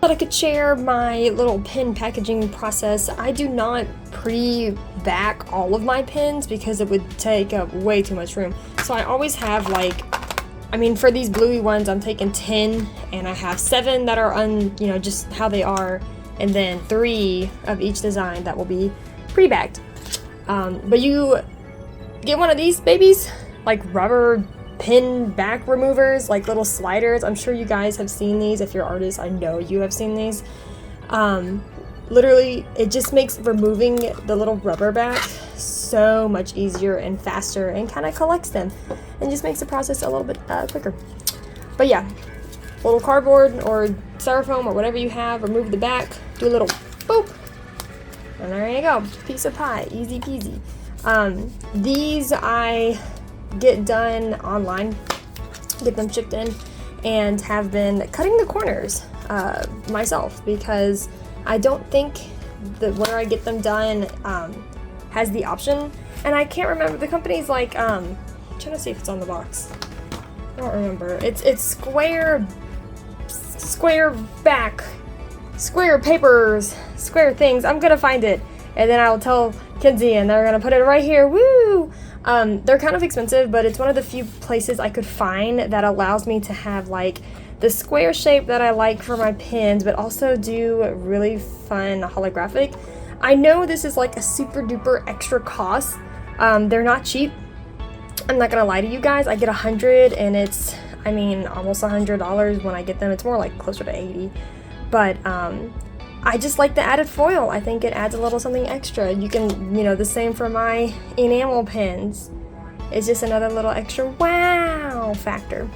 That I could share my little pin packaging process. I do not pre-back all of my pins because it would take up way too much room. So I always have like, I mean, for these bluey ones, I'm taking 10, and I have 7 that are just how they are, and then 3 of each design that will be pre-backed. But you get one of these babies, like rubber pin back removers, like little sliders. I'm sure you guys have seen these. If you're artists, I know you have seen these. Literally, it just makes removing the little rubber back so much easier and faster, and kind of collects them and just makes the process a little bit quicker. But yeah, little cardboard or styrofoam or whatever you have, remove the back, do a little boop, and there you go, piece of pie, easy peasy. These I get done online, get them shipped in, and have been cutting the corners myself, because I don't think that where I get them done has the option, and I can't remember the company's like I'm trying to see if it's on the box. I don't remember. It's square back, square papers, square things. I'm gonna find it, and then I'll tell Kinsey, and they're gonna put it right here. Woo! They're kind of expensive, but it's one of the few places I could find that allows me to have like the square shape that I like for my pins, but also do really fun holographic. I know this is like a super duper extra cost. They're not cheap. I'm not gonna lie to you guys. I get 100, and it's, I mean, almost $100 when I get them. It's more like closer to 80. But I just like the added foil. I think it adds a little something extra. You can, the same for my enamel pins. It's just another little extra wow factor.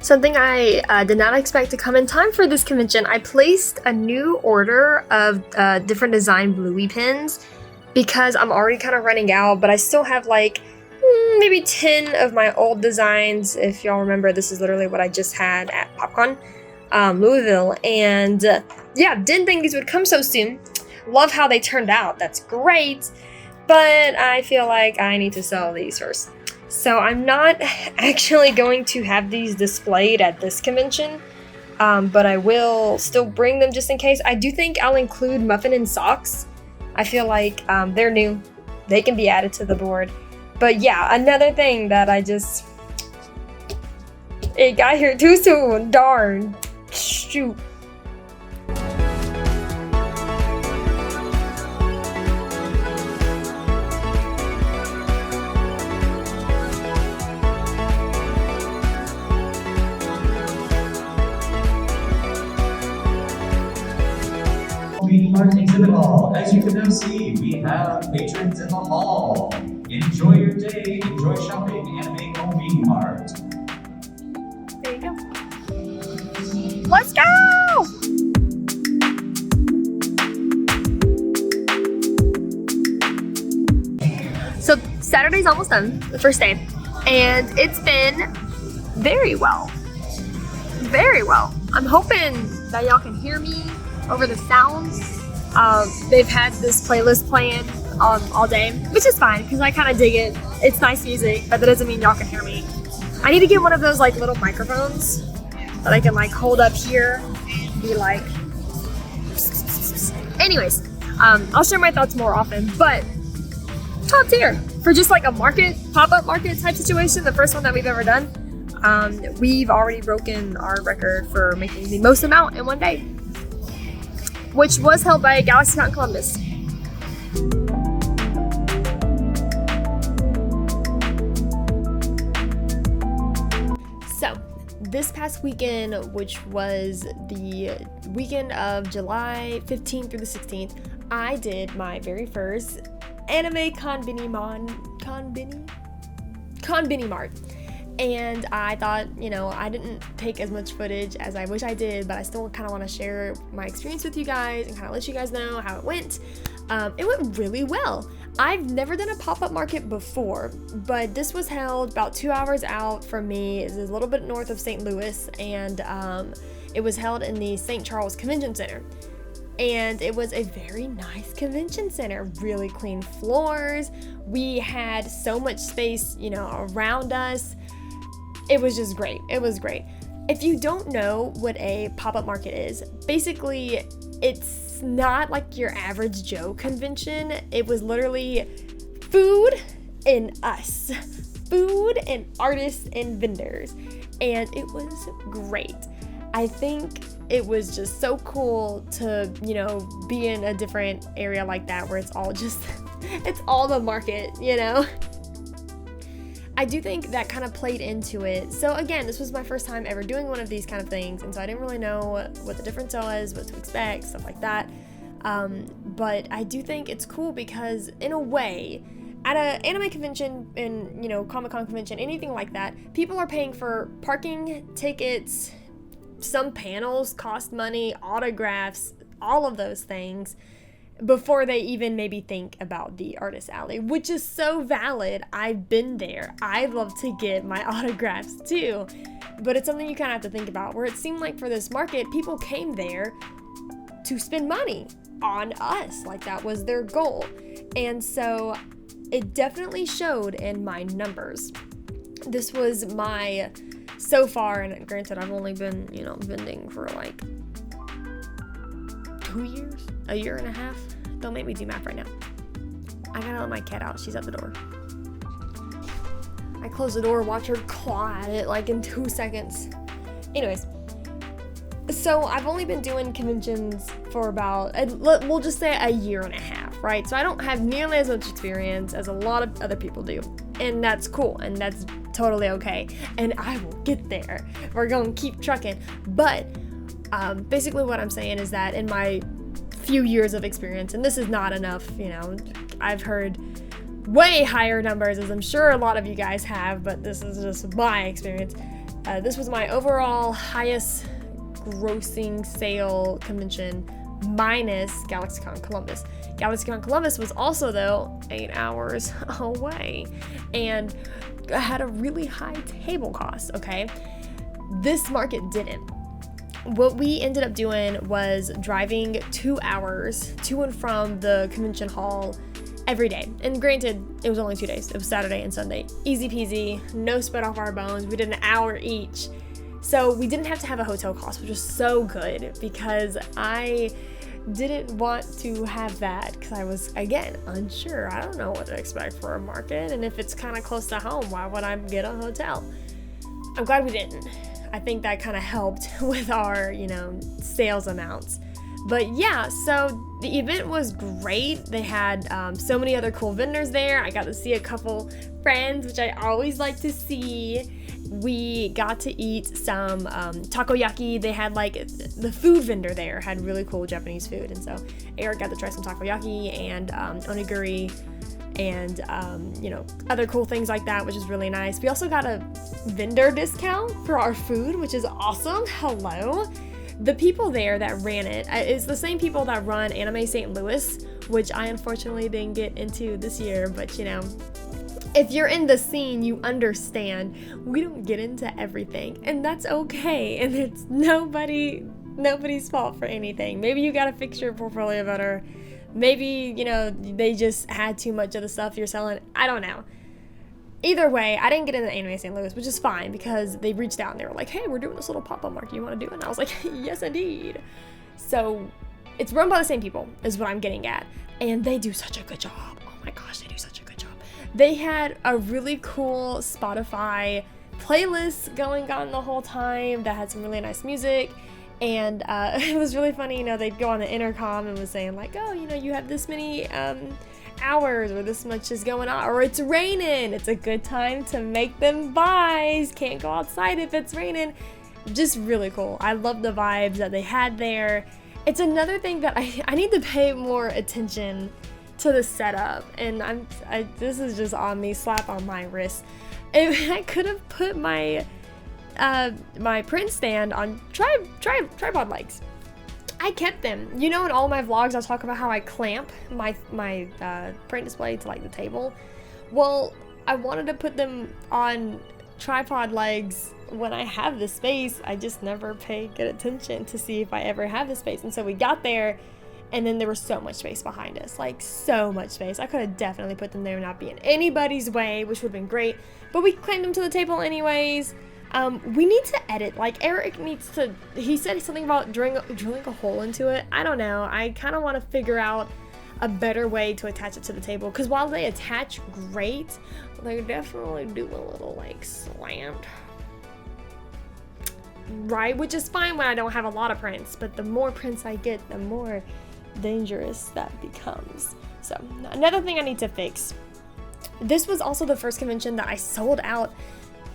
Something I did not expect to come in time for this convention. I placed a new order of different design bluey pins because I'm already kind of running out, but I still have like maybe 10 of my old designs. If y'all remember, this is literally what I just had at PopCon Louisville, and yeah, didn't think these would come so soon. Love how they turned out. That's great, but I feel like I need to sell these first. So I'm not actually going to have these displayed at this convention, but I will still bring them just in case. I do think I'll include muffin and socks. I feel like they're new. They can be added to the board. But yeah, another thing that it got here too soon. Darn. Shoot. MART exhibit hall. As you can now see, we have patrons in the hall. Enjoy your day, enjoy shopping, anime CONBINI MART. There you go. Let's go! So Saturday's almost done, the first day, and it's been very well. Very well. I'm hoping that y'all can hear me over the sounds. They've had this playlist playing all day, which is fine because I kind of dig it. It's nice music, but that doesn't mean y'all can hear me. I need to get one of those like little microphones that I can like hold up here and be like. Anyways, I'll share my thoughts more often, but top tier for just like a market, pop-up market type situation, the first one that we've ever done. We've already broken our record for making the most amount in one day, which was held by GalaxyCon Columbus. So, this past weekend, which was the weekend of July 15th through the 16th, I did my very first anime CONBINI MART. And I thought, I didn't take as much footage as I wish I did, but I still kind of want to share my experience with you guys and kind of let you guys know how it went. It went really well. I've never done a pop-up market before, but this was held about 2 hours out from me. It's a little bit north of St. Louis, and it was held in the St. Charles Convention Center. And it was a very nice convention center, really clean floors. We had so much space, around us. It was just great. It was great. If you don't know what a pop-up market is, basically it's not like your average Joe convention. It was literally food and us. Food and artists and vendors. And it was great. I think it was just so cool to, be in a different area like that where it's all it's all the market, I do think that kind of played into it. So again, this was my first time ever doing one of these kind of things, and so I didn't really know what the difference was, what to expect, stuff like that. But I do think it's cool because in a way, at an anime convention and, Comic-Con convention, anything like that, people are paying for parking, tickets, some panels cost money, autographs, all of those things before they even maybe think about the artist alley, which is so valid. I've been there. I love to get my autographs too, but it's something you kind of have to think about, where it seemed like for this market, people came there to spend money on us, like that was their goal. And so it definitely showed in my numbers. This was so far, and granted, I've only been, vending for like 2 years, a year and a half. Don't make me do math right now. I gotta let my cat out. She's at the door. I close the door, watch her claw at it like in 2 seconds. Anyways, so I've only been doing conventions for about, we'll just say a year and a half, right? So I don't have nearly as much experience as a lot of other people do. And that's cool, and that's totally okay. And I will get there. We're going to keep trucking. But basically what I'm saying is that in my few years of experience, and this is not enough, I've heard way higher numbers, as I'm sure a lot of you guys have, but this is just my experience. This was my overall highest grossing sale convention minus GalaxyCon Columbus. GalaxyCon Columbus was also, though, 8 hours away and had a really high table cost, okay? This market didn't. What we ended up doing was driving 2 hours to and from the convention hall every day. And granted, it was only 2 days. It was Saturday and Sunday. Easy peasy, no sweat off our bones. We did an hour each. So we didn't have to have a hotel cost, which was so good because I didn't want to have that because I was, again, unsure. I don't know what to expect for a market, and if it's kind of close to home, why would I get a hotel? I'm glad we didn't. I think that kind of helped with our, sales amounts. But yeah, so the event was great. They had so many other cool vendors there. I got to see a couple friends, which I always like to see. We got to eat some takoyaki. They had the food vendor there had really cool Japanese food. And so Eric got to try some takoyaki and onigiri and, other cool things like that, which is really nice. We also got a vendor discount for our food, which is awesome. Hello. The people there that ran it is the same people that run Anime St. Louis, which I unfortunately didn't get into this year, but if you're in the scene, you understand we don't get into everything, and that's okay, and it's nobody's fault for anything. Maybe you gotta fix your portfolio better. Maybe, they just had too much of the stuff you're selling. I don't know. Either way, I didn't get into Anime St. Louis, which is fine because they reached out and they were like, hey, we're doing this little pop-up market. You want to do it? And I was like, yes, indeed. So it's run by the same people is what I'm getting at. And they do such a good job. Oh my gosh, they do such a good job. They had a really cool Spotify playlist going on the whole time that had some really nice music. And it was really funny, they'd go on the intercom and was saying like, oh, you have this many hours or this much is going on, or it's raining. It's a good time to make them buys. Can't go outside if it's raining. Just really cool. I love the vibes that they had there. It's another thing that I need to pay more attention to the setup, and this is just on me, slap on my wrist. I could have put my print stand on tripod legs. I kept them. You know, in all my vlogs, I talk about how I clamp my print display to like the table. Well, I wanted to put them on tripod legs when I have the space. I just never pay good attention to see if I ever have the space. And so we got there, and then there was so much space behind us, like so much space. I could have definitely put them there and not be in anybody's way, which would have been great. But we clamped them to the table anyways. We need to edit. Like, Eric needs to, he said something about drilling a hole into it. I don't know. I kind of want to figure out a better way to attach it to the table, because while they attach great, they definitely do a little like slant, right? Which is fine when I don't have a lot of prints, but the more prints I get, the more dangerous that becomes. So another thing I need to fix. This was also the first convention that I sold out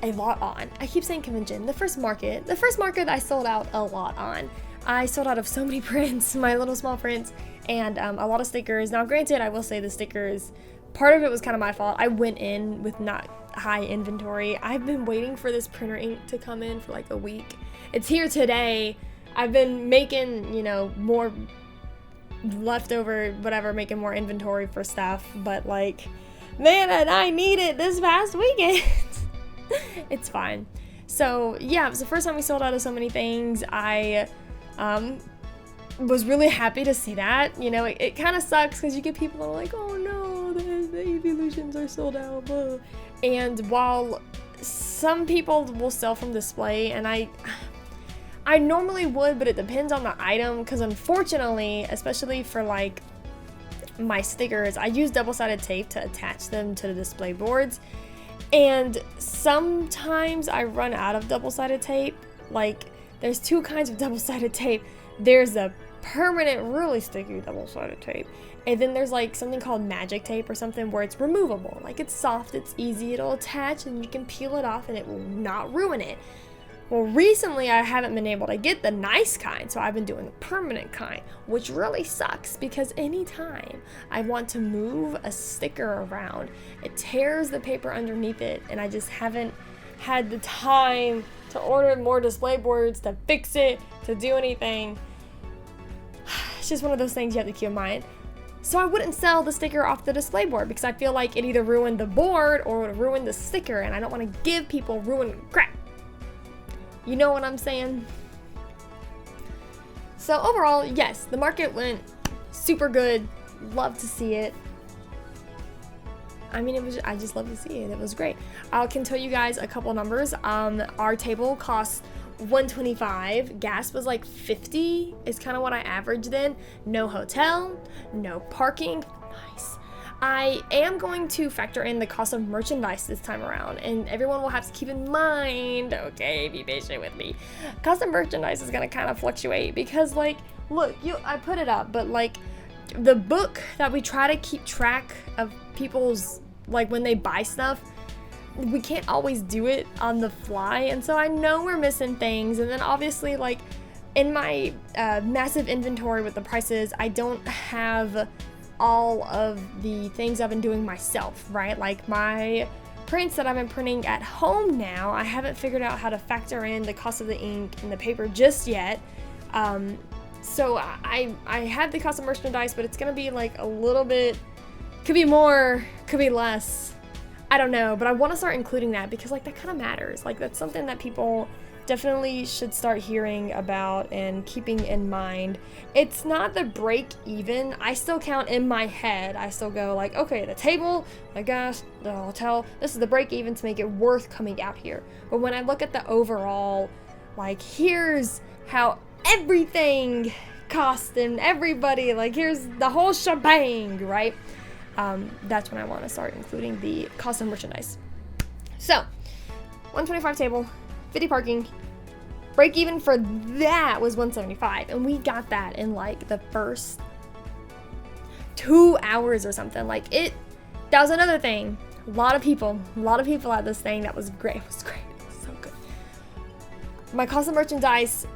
a lot on. I keep saying convention. The first market that I sold out a lot on. I sold out of so many prints, my little small prints, and a lot of stickers. Now granted, I will say the stickers, part of it was kind of my fault. I went in with not high inventory. I've been waiting for this printer ink to come in for like a week. It's here today. I've been making, you know, more leftover, whatever, making more inventory for stuff, but like, man, and I need it this past weekend. It's fine. So yeah, it was the first time we sold out of so many things. I was really happy to see that. You know, it kind of sucks because you get people that are like, oh no, the evolutions are sold out, blah. And while some people will sell from display, and I normally would, but it depends on the item, because unfortunately, especially for like my stickers, I use double-sided tape to attach them to the display boards, and sometimes I run out of double-sided tape. Like, there's two kinds of double-sided tape. There's a permanent, really sticky double-sided tape, and then there's like something called magic tape or something where it's removable. Like, it's soft, it's easy, it'll attach, and you can peel it off and it will not ruin it. Well, recently I haven't been able to get the nice kind, so I've been doing the permanent kind, which really sucks because anytime I want to move a sticker around, it tears the paper underneath it, and I just haven't had the time to order more display boards, to fix it, to do anything. It's just one of those things you have to keep in mind. So I wouldn't sell the sticker off the display board because I feel like it either ruined the board or it ruined the sticker, and I don't want to give people ruined crap. You know what I'm saying? So overall, yes, the market went super good. Love to see it. I mean, I just love to see it. It was great. I can tell you guys a couple numbers. Our table costs $125. Gas was like $50 is kind of what I averaged in. No hotel, no parking. Nice. I am going to factor in the cost of merchandise this time around, and everyone will have to keep in mind, okay, be patient with me. Cost of merchandise is going to kind of fluctuate because, like, look, I put it up, but like the book that we try to keep track of people's, like, when they buy stuff, we can't always do it on the fly, and so I know we're missing things. And then obviously, like, in my massive inventory with the prices, I don't have all of the things I've been doing myself, right? Like my prints that I've been printing at home now, I haven't figured out how to factor in the cost of the ink and the paper just yet. So I have the cost of merchandise, but it's gonna be like a little bit, could be more, could be less. I don't know, but I want to start including that because like that kind of matters. Like that's something that people definitely should start hearing about and keeping in mind. It's not the break even. I still count in my head. I still go like, okay, the table, the gas, the hotel, this is the break even to make it worth coming out here. But when I look at the overall, like here's how everything cost and everybody, like here's the whole shebang, right? That's when I want to start including the cost of merchandise. So, 125 table, 50 parking, break even for that was 175, and we got that in like the first 2 hours or something. Like that was another thing. A lot of people at this thing. That was great. It was great. It was so good. My cost of merchandise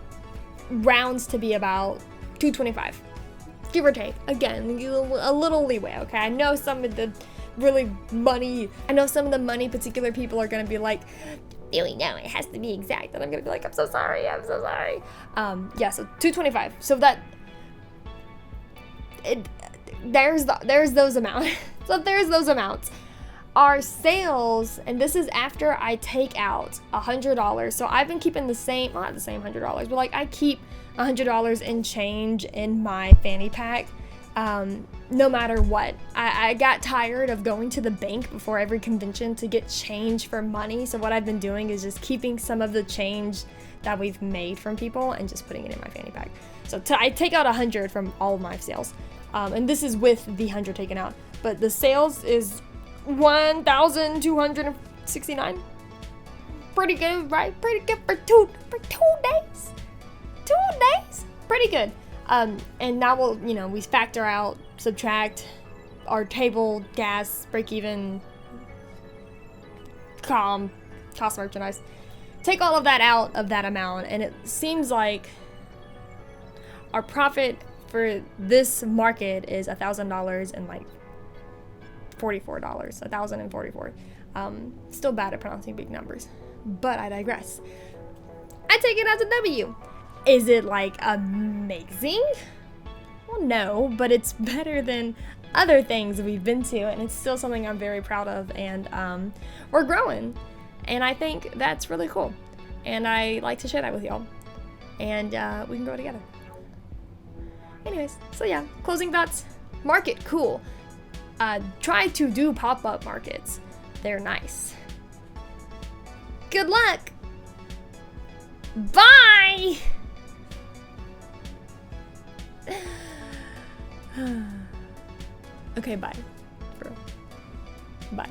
rounds to be about 225, give or take. Again, a little leeway. Okay, I know some of the money particular people are gonna be like, Billy, no, it has to be exact. And I'm gonna be like, I'm so sorry. Yeah, so 225. So that there's those amounts. So there's those amounts. Our sales, and this is after I take out $100. So I've been keeping the same, well, not the same $100, but like I keep $100 in change in my fanny pack, no matter what. I got tired of going to the bank before every convention to get change for money. So what I've been doing is just keeping some of the change that we've made from people and just putting it in my fanny pack. So I take out 100 from all of my sales, and this is with the 100 taken out. But the sales is 1,269. Pretty good, right? Pretty good for two days. 2 days, pretty good. And now we factor out, subtract our table, gas, break even, cost merchandise. Take all of that out of that amount, and it seems like our profit for this market is $1,000 and like $44, $1,044. Still bad at pronouncing big numbers, but I digress. I take it as a W. Is it like amazing? Well, no, but it's better than other things we've been to, and it's still something I'm very proud of, and we're growing, and I think that's really cool, and I like to share that with y'all, and we can grow together. Anyways, so yeah, closing thoughts. Market, cool. Try to do pop-up markets. They're nice. Good luck. Bye. Okay, bye. Bye.